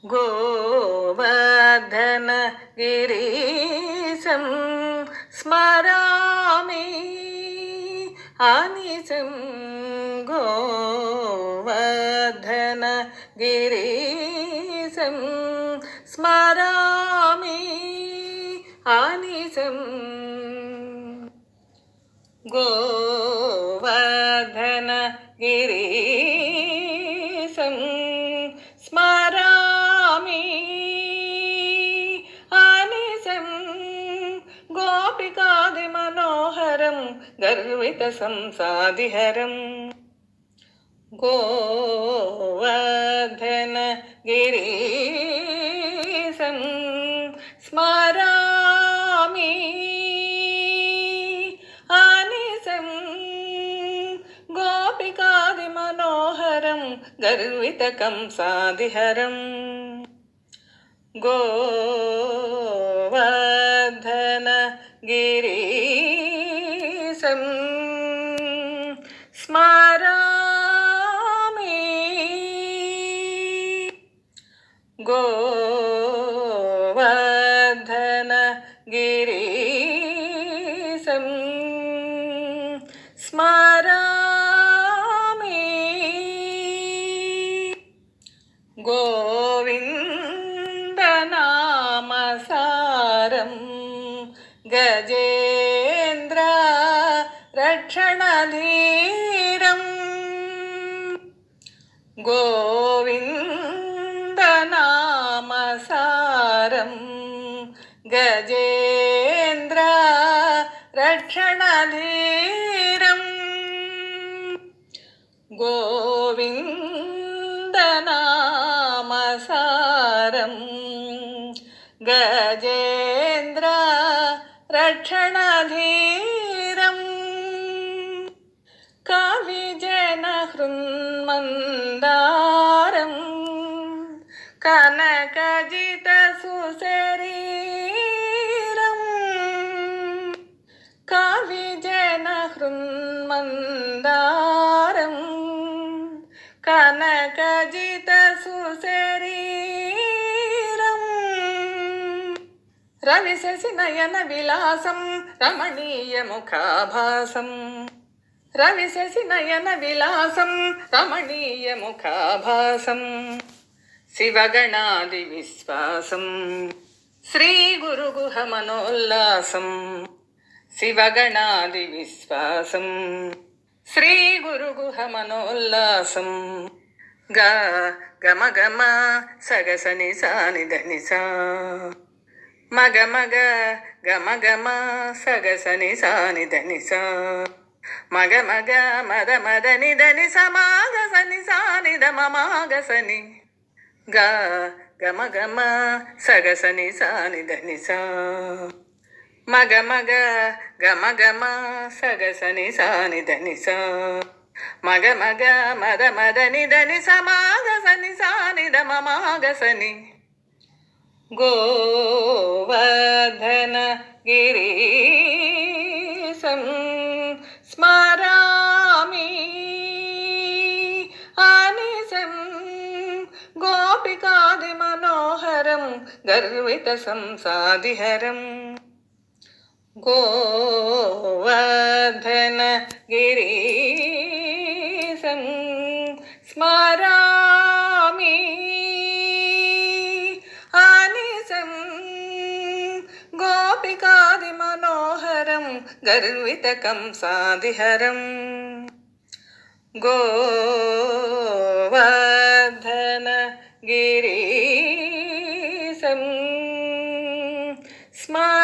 गोवर्धन गिरीशं स्मरामि अनिशं गोवर्धन गिरीशं स्मरामि अनिशं गोवर्धन गिरीशं स्मरामि अनिशं गोपिकादिमनोहरं गर्वितसंसादिहरं गोवर्धन गिरीशं स्मरामि अनिशं गोपिकादिमनोहरं गर्वितकंसादिहरं गोवर्धन गिरीशं स्मरामि गोवर्धन गिरीशं स्मरामि गोविन्दनामसारं गजेन्द्र रक्षणधीरं गोविन्दनामसारं गजेन्द्र रक्षणधीरं गोविन्दनामसारं गजेन्द्र रक्षणधीरं कविजनहृन्मन्दारं कनकजितसुशरीरं कविजनहृन्मन्दारं कनकजितसुशरीरं रविशशिनयनविलासं रमणीयमुखाभासं रविशशिनयनविलासं रमणीयमुखाभासं शिवगणादिविश्वासं श्रीगुरुगुहमनोल्लासं शिवगणादिविश्वासं श्रीगुरुगुहमनोल्लासं गा गम गम सगसनि सानिधनि सा मग मग गम गम सगसनि सानिधनि सा मग मग मद मद निधनि समागसनि सानिध ममागसनि गा गम गम सगसनि सानिधनि सा मग मग गम गम सगसनि सानिधनि सा मग मग मद मद निधनि समागसनि सानिध ममागसनि गोवर्धन गिरीशं स्मरामि अनिशं गोपिकादिमनोहरं गर्वितसंसादिहरं गोवर्धन गिरीशं स्मरामि अनिशं गोपिकादिमनोहरं गर्वितकंसादिहरं गोवर्धन गिरीशं स्मरामि